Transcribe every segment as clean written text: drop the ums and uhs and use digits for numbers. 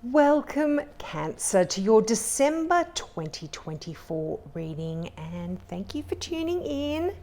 Welcome, Cancer, to your December 2024 reading, and thank you for tuning in.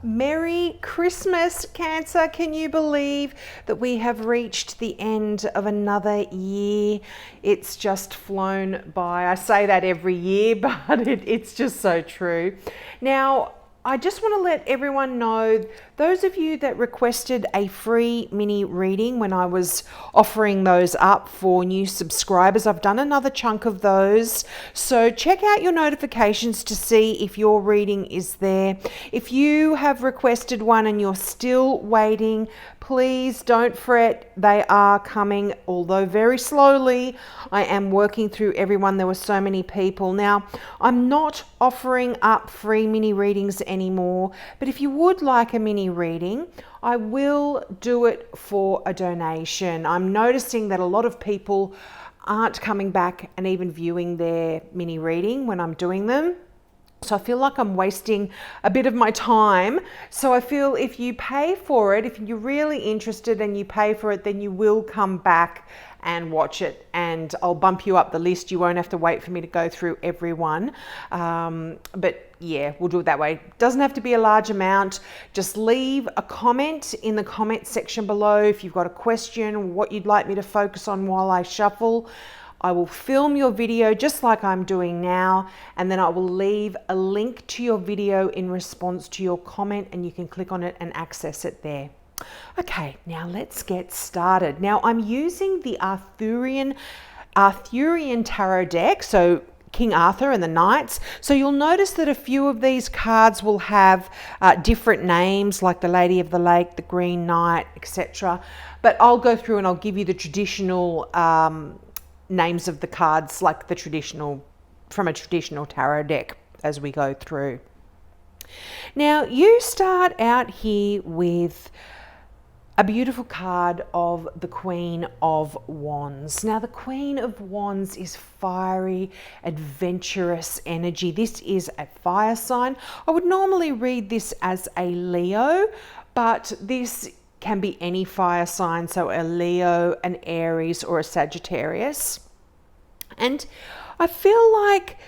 Merry Christmas, Cancer. Can you believe that we have reached the end of another year? It's just flown by. I say that every year, but it's just so true. Now, I just want to let everyone know, those of you that requested a free mini reading when I was offering those up for new subscribers, I've done another chunk of those. So check out your notifications to see if your reading is there. If you have requested one and you're still waiting, please don't fret. They are coming, although very slowly. I am working through everyone. There were so many people. Now, I'm not offering up free mini readings anymore, but if you would like a mini reading, I will do it for a donation. I'm noticing that a lot of people aren't coming back and even viewing their mini reading when I'm doing them. So I feel like I'm wasting a bit of my time. So I feel if you pay for it, if you're really interested and you pay for it, then you will come back and watch it, and I'll bump you up the list. You won't have to wait for me to go through everyone. But yeah, we'll do it that way. Doesn't have to be a large amount. Just leave a comment in the comment section below if you've got a question, what you'd like me to focus on while I shuffle. I will film your video just like I'm doing now, and then I will leave a link to your video in response to your comment, and you can click on it and access it there. Okay, now let's get started. Now I'm using the Arthurian Tarot deck, so King Arthur and the Knights. So you'll notice that a few of these cards will have different names, like the Lady of the Lake, the Green Knight, etc. But I'll go through and I'll give you the traditional names of the cards, like from a traditional tarot deck as we go through. Now you start out here with a beautiful card of the Queen of Wands. Now the Queen of Wands is fiery, adventurous energy. This is a fire sign. I would normally read this as a Leo, but this can be any fire sign, so a Leo, an Aries, or a Sagittarius. And I feel like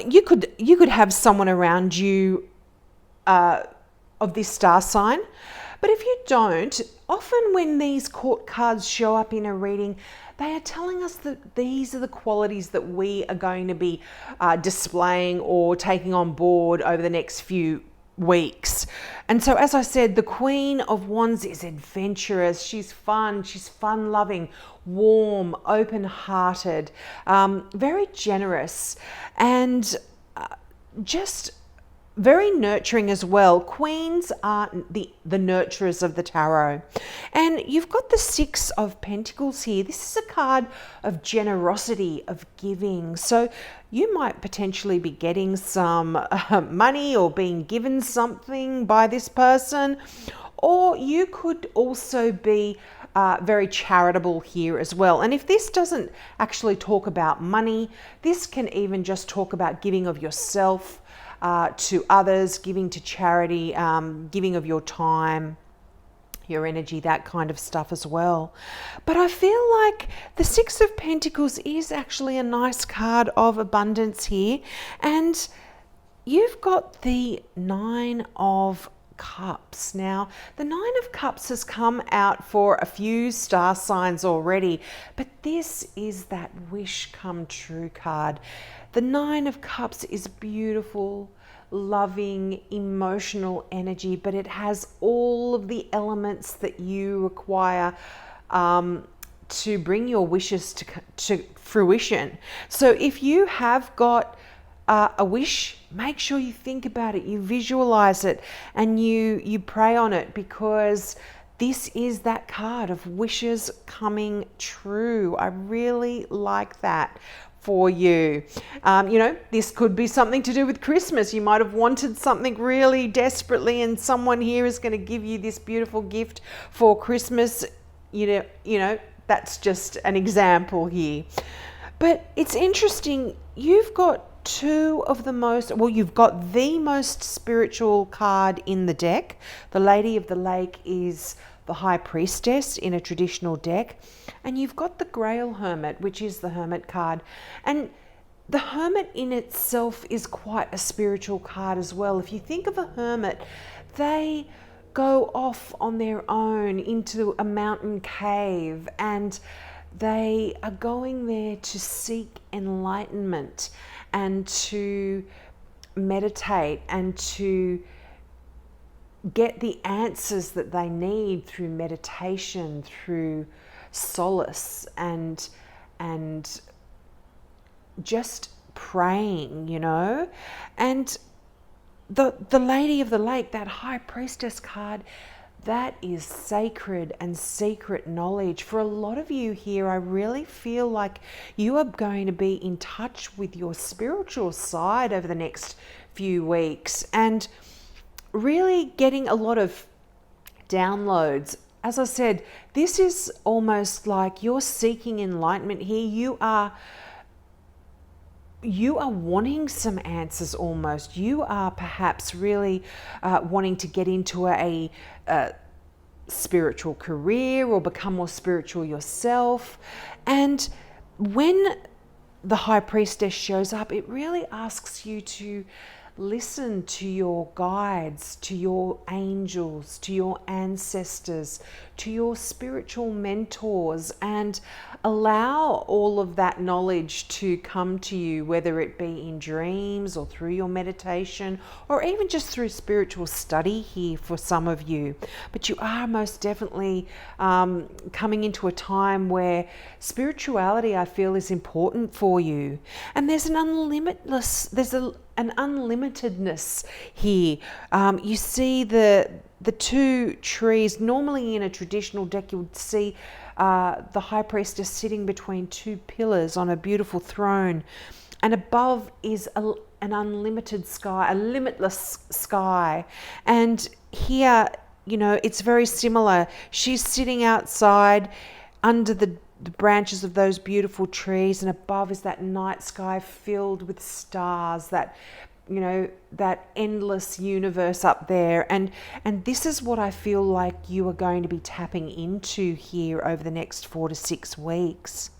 you could have someone around you of this star sign. But if you don't, often when these court cards show up in a reading, they are telling us that these are the qualities that we are going to be displaying or taking on board over the next few weeks. And so, as I said, the Queen of Wands is adventurous. She's fun-loving, warm, open-hearted, very generous, and just very nurturing as well. Queens are the nurturers of the tarot. And you've got the Six of Pentacles here. This is a card of generosity, of giving. So you might potentially be getting some money or being given something by this person, or you could also be very charitable here as well. And if this doesn't actually talk about money, this can even just talk about giving of yourself to others, giving to charity, giving of your time, your energy, that kind of stuff as well. But I feel like the Six of Pentacles is actually a nice card of abundance here. And you've got the Nine of Cups. Now, the Nine of Cups has come out for a few star signs already, but this is that wish come true card. The Nine of Cups is beautiful, loving, emotional energy, but it has all of the elements that you require to bring your wishes to fruition. So if you have got a wish, make sure you think about it, you visualize it, and you pray on it, because this is that card of wishes coming true. I really like that for you. This could be something to do with Christmas. You might have wanted something really desperately, and someone here is going to give you this beautiful gift for Christmas. You know, that's just an example here. But it's interesting, you've got you've got the most spiritual card in the deck. The Lady of the Lake is the High Priestess in a traditional deck, and you've got the Grail Hermit, which is the Hermit card. And the Hermit in itself is quite a spiritual card as well. If you think of a hermit, they go off on their own into a mountain cave, and they are going there to seek enlightenment and to meditate and to get the answers that they need through meditation, through solace, and just praying, you know. And the Lady of the Lake, that High Priestess card, that is sacred and secret knowledge. For a lot of you here, I really feel like you are going to be in touch with your spiritual side over the next few weeks and really getting a lot of downloads. As I said, this is almost like you're seeking enlightenment here. You are wanting some answers almost. You are perhaps really wanting to get into a spiritual career or become more spiritual yourself. And when the High Priestess shows up, it really asks you to listen to your guides, to your angels, to your ancestors, to your spiritual mentors, and allow all of that knowledge to come to you, whether it be in dreams or through your meditation or even just through spiritual study here for some of you. But you are most definitely coming into a time where spirituality, I feel, is important for you. And there's an unlimitedness here. You see the two trees. Normally in a traditional deck you would see the High Priestess sitting between two pillars on a beautiful throne, and above is an unlimited sky, a limitless sky. And here, you know, it's very similar. She's sitting outside under the branches of those beautiful trees, and above is that night sky filled with stars, that, you know, that endless universe up there. And this is what I feel like you are going to be tapping into here over the next 4 to 6 weeks.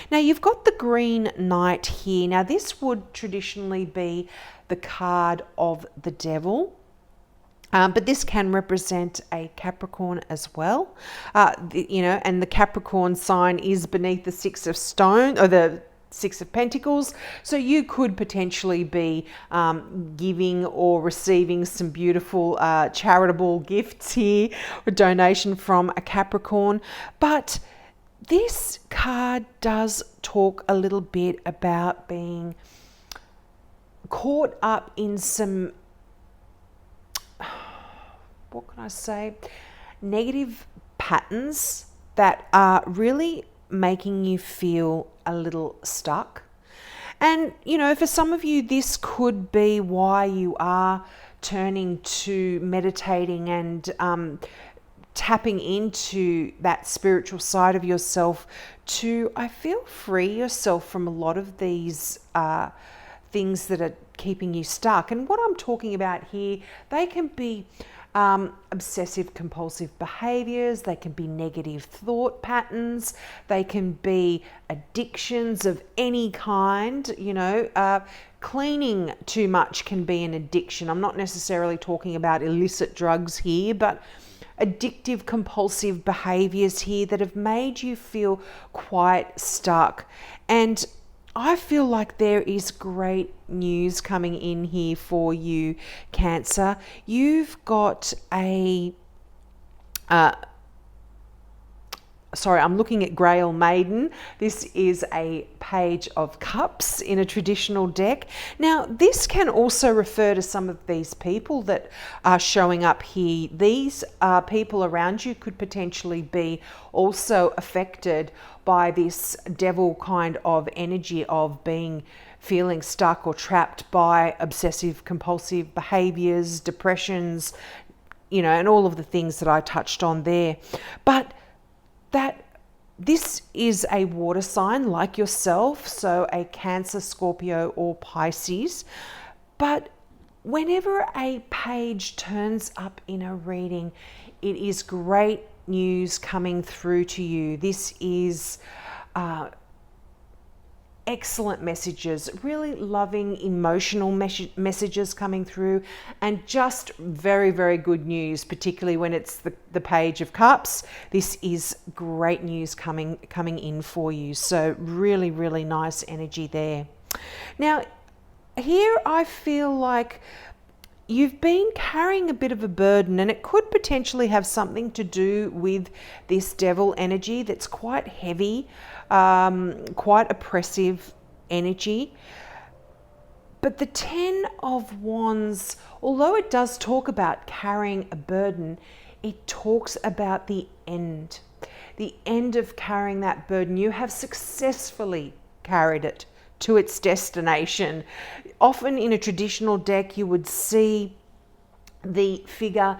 Now you've got the Green Knight here. Now this would traditionally be the card of the devil. But this can represent a Capricorn as well, you know, and the Capricorn sign is beneath the Six of Stone, or the Six of Pentacles. So you could potentially be giving or receiving some beautiful charitable gifts here, or donation from a Capricorn. But this card does talk a little bit about being caught up in some, what can I say, negative patterns that are really making you feel a little stuck. And, you know, for some of you, this could be why you are turning to meditating and tapping into that spiritual side of yourself to, I feel, free yourself from a lot of these things that are keeping you stuck. And what I'm talking about here, they can be obsessive compulsive behaviors, they can be negative thought patterns, they can be addictions of any kind. You know, cleaning too much can be an addiction. I'm not necessarily talking about illicit drugs here, but addictive compulsive behaviors here that have made you feel quite stuck. And I feel like there is great news coming in here for you, Cancer. You've got a, sorry, I'm looking at Grail Maiden. This is a Page of Cups in a traditional deck. Now, this can also refer to some of these people that are showing up here. These people around you could potentially be also affected by this devil kind of energy of feeling stuck or trapped by obsessive compulsive behaviors, depressions, you know, and all of the things that I touched on there. But this is a water sign like yourself, so a Cancer, Scorpio, or Pisces. But whenever a page turns up in a reading, it is great news coming through to you. This is excellent messages, really loving, emotional messages coming through, and just very, very good news, particularly when it's the Page of Cups. This is great news coming in for you. So really, really nice energy there. Now, here I feel like you've been carrying a bit of a burden, and it could potentially have something to do with this devil energy that's quite heavy, quite oppressive energy. But the Ten of Wands, although it does talk about carrying a burden, it talks about the end of carrying that burden. You have successfully carried it to its destination. Often in a traditional deck, you would see the figure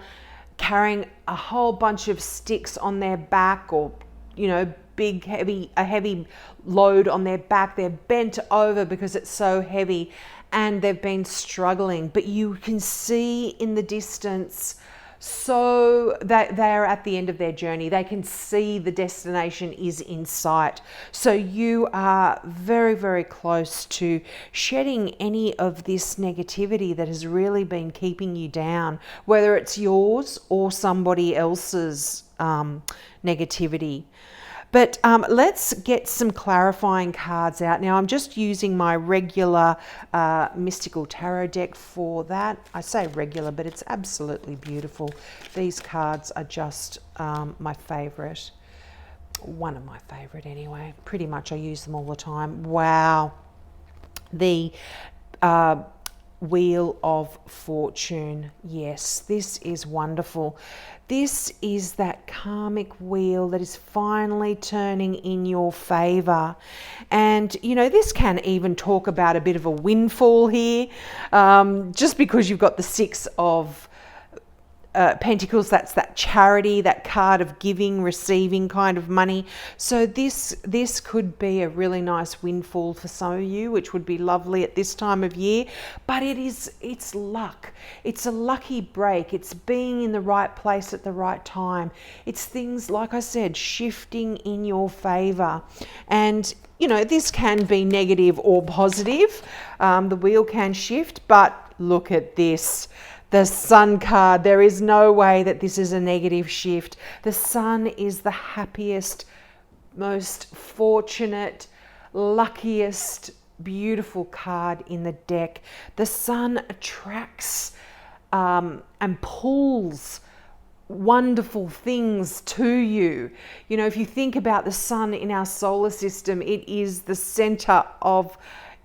carrying a whole bunch of sticks on their back, or, you know, a heavy load on their back. They're bent over because it's so heavy and they've been struggling. But you can see in the distance, so that they're at the end of their journey. They can see the destination is in sight. So you are very, very close to shedding any of this negativity that has really been keeping you down, whether it's yours or somebody else's negativity. But let's get some clarifying cards out. Now, I'm just using my regular Mystical Tarot deck for that. I say regular, but it's absolutely beautiful. These cards are just my favourite. One of my favourite anyway. Pretty much I use them all the time. Wow. The Wheel of Fortune. Yes, this is wonderful. This is that karmic wheel that is finally turning in your favor. And, you know, this can even talk about a bit of a windfall here. Just because you've got the Six of Pentacles, that's that charity, that card of giving, receiving kind of money. So this could be a really nice windfall for some of you, which would be lovely at this time of year. But it's luck. It's a lucky break. It's being in the right place at the right time. It's things, like I said, shifting in your favor. And, you know, this can be negative or positive. The wheel can shift, but look at this. The Sun card. There is no way that this is a negative shift. The Sun is the happiest, most fortunate, luckiest, beautiful card in the deck. The Sun attracts and pulls wonderful things to you. You know, if you think about the Sun in our solar system, it is the center of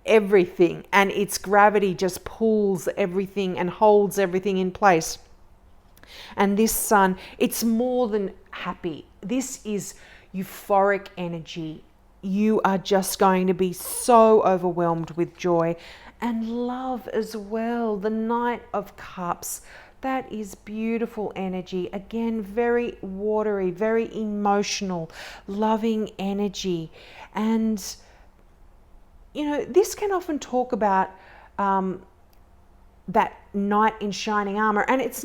everything, and its gravity just pulls everything and holds everything in place. And this Sun, it's more than happy. This is euphoric energy. You are just going to be so overwhelmed with joy and love as well. The Knight of Cups, that is beautiful energy. Again, very watery, very emotional, loving energy. And you know, this can often talk about that knight in shining armor, and it's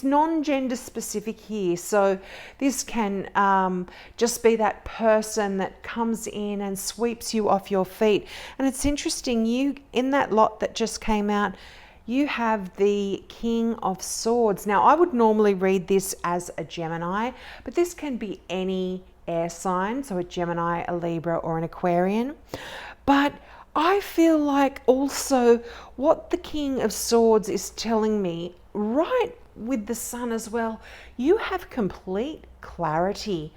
non-gender specific here. So this can just be that person that comes in and sweeps you off your feet. And it's interesting, you, in that lot that just came out, you have the King of Swords. Now, I would normally read this as a Gemini, but this can be any air sign, so a Gemini, a Libra, or an Aquarian. But I feel like also what the King of Swords is telling me, right with the Sun as well, you have complete clarity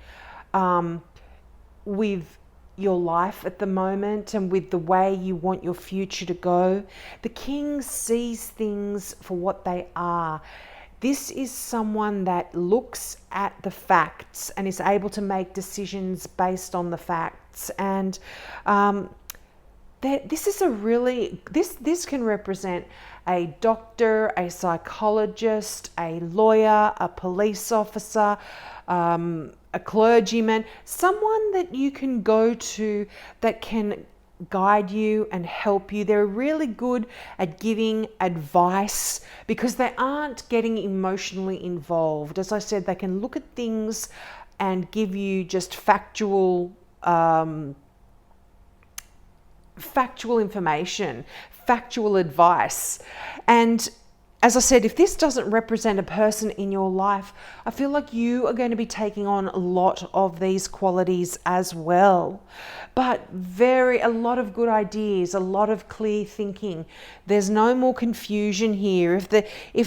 with your life at the moment and with the way you want your future to go. The King sees things for what they are. This is someone that looks at the facts and is able to make decisions based on the facts. And this is a really, this can represent a doctor, a psychologist, a lawyer, a police officer, a clergyman, someone that you can go to that can guide you and help you. They're really good at giving advice because they aren't getting emotionally involved. As I said, they can look at things and give you just factual information, factual advice. And as I said, if this doesn't represent a person in your life, I feel like you are going to be taking on a lot of these qualities as well. But a lot of good ideas, a lot of clear thinking. There's no more confusion here. If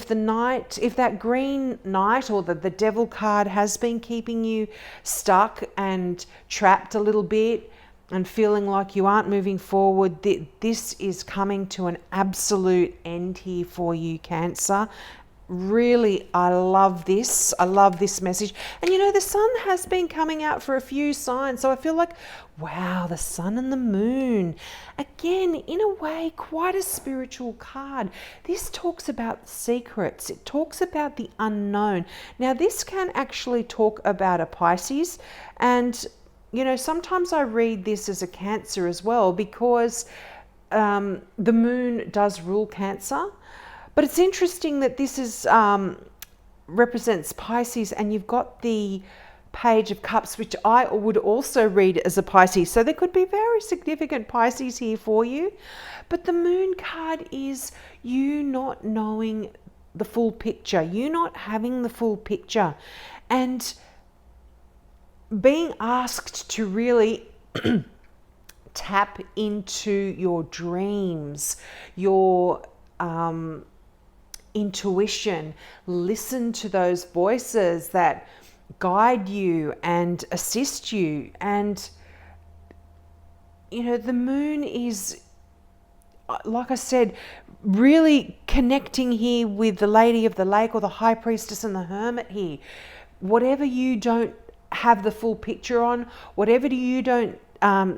that green knight or the devil card has been keeping you stuck and trapped a little bit, and feeling like you aren't moving forward, this is coming to an absolute end here for you, Cancer. Really, I love this. I love this message. And you know, the sun has been coming out for a few signs. So I feel like, wow, the sun and the moon. Again, in a way, quite a spiritual card. This talks about secrets. It talks about the unknown. Now, this can actually talk about a Pisces. And you know, sometimes I read this as a Cancer as well because the moon does rule Cancer. But it's interesting that this is represents Pisces, and you've got the Page of Cups, which I would also read as a Pisces. So there could be very significant Pisces here for you. But the moon card is you not knowing the full picture, you not having the full picture, and being asked to really tap into your dreams, your intuition, listen to those voices that guide you and assist you. And you know, the moon is, like I said, really connecting here with the Lady of the Lake or the High Priestess and the Hermit here. Whatever you don't have the full picture on, whatever you don't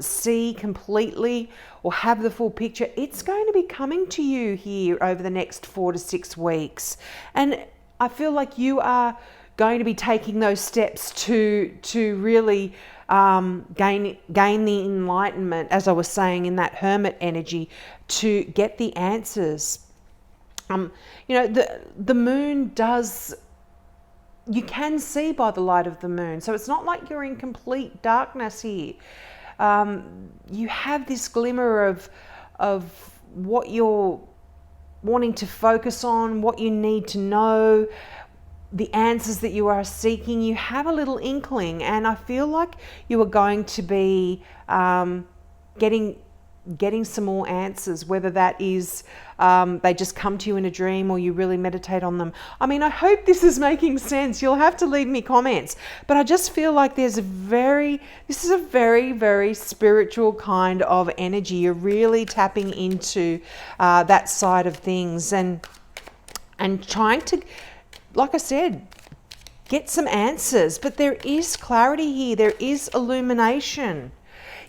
see completely or have the full picture, it's going to be coming to you here over the next 4 to 6 weeks. And I feel like you are going to be taking those steps to really gain the enlightenment, as I was saying, in that Hermit energy, to get the answers. You know, the moon does, you can see by the light of the moon. So it's not like you're in complete darkness here. You have this glimmer of what you're wanting to focus on, what you need to know, the answers that you are seeking. You have a little inkling, and I feel like you are going to be getting some more answers, whether that is they just come to you in a dream or you really meditate on them. I mean, I hope this is making sense. You'll have to leave me comments, but I just feel like this is a very, very spiritual kind of energy. You're really tapping into that side of things and trying to, like I said, get some answers. But there is clarity here. There is illumination.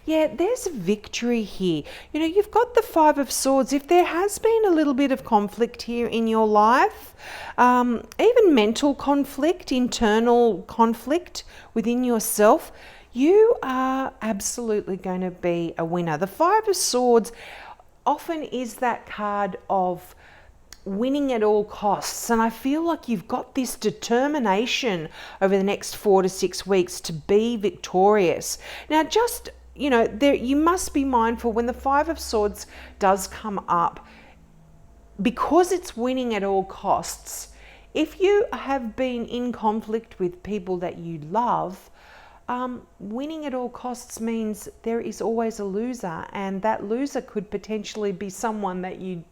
Yeah, there's a victory here. You know, you've got the Five of Swords. If there has been a little bit of conflict here in your life, even mental conflict, internal conflict within yourself, you are absolutely going to be a winner. The Five of Swords often is that card of winning at all costs, and I feel like you've got this determination over the next 4 to 6 weeks to be victorious. Now, just, you know, you must be mindful when the Five of Swords does come up, because it's winning at all costs. If you have been in conflict with people that you love, winning at all costs means there is always a loser, and that loser could potentially be someone that you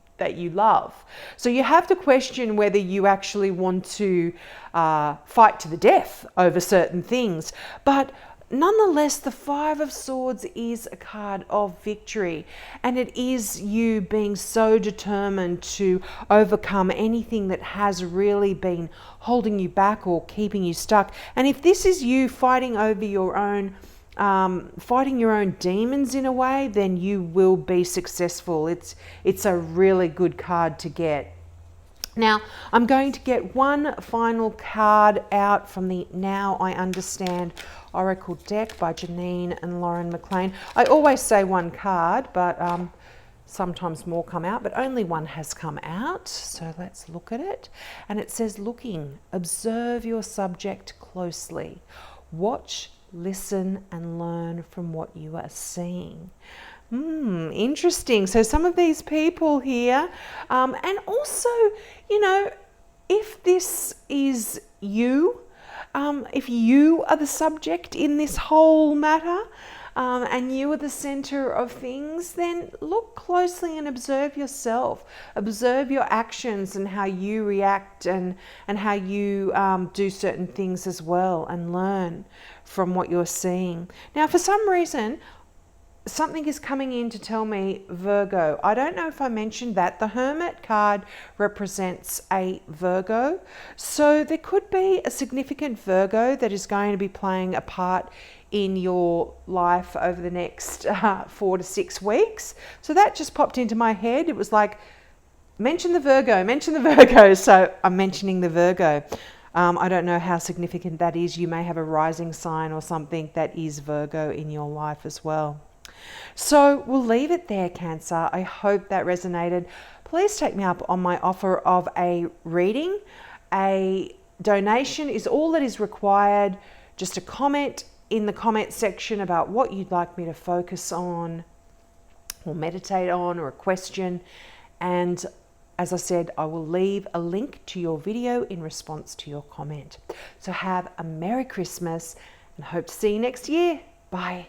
love. So you have to question whether you actually want to fight to the death over certain things. But nonetheless, the Five of Swords is a card of victory, and it is you being so determined to overcome anything that has really been holding you back or keeping you stuck. And if this is you fighting over your own fighting your own demons in a way, then you will be successful. It's a really good card to get. Now, I'm going to get one final card out from the Now I Understand Oracle deck by Janine and Lauren McLean. I always say one card, but sometimes more come out, but only one has come out. So let's look at it. And it says, looking, observe your subject closely. Watch, listen, and learn from what you are seeing. Interesting. So some of these people here, and also, you know, if this is you, if you are the subject in this whole matter, and you are the center of things, then look closely and observe yourself. Observe your actions and how you react and how you do certain things as well, and learn from what you're seeing. Now, for some reason, something is coming in to tell me Virgo. I don't know if I mentioned that. The Hermit card represents a Virgo. So there could be a significant Virgo that is going to be playing a part in your life over the next 4 to 6 weeks. So that just popped into my head. It was like, mention the Virgo, mention the Virgo. So I'm mentioning the Virgo. I don't know how significant that is. You may have a rising sign or something that is Virgo in your life as well. So we'll leave it there, Cancer. I hope that resonated. Please take me up on my offer of a reading. A donation is all that is required. Just a comment in the comment section about what you'd like me to focus on or meditate on, or a question. And as I said, I will leave a link to your video in response to your comment. So have a Merry Christmas and hope to see you next year. Bye.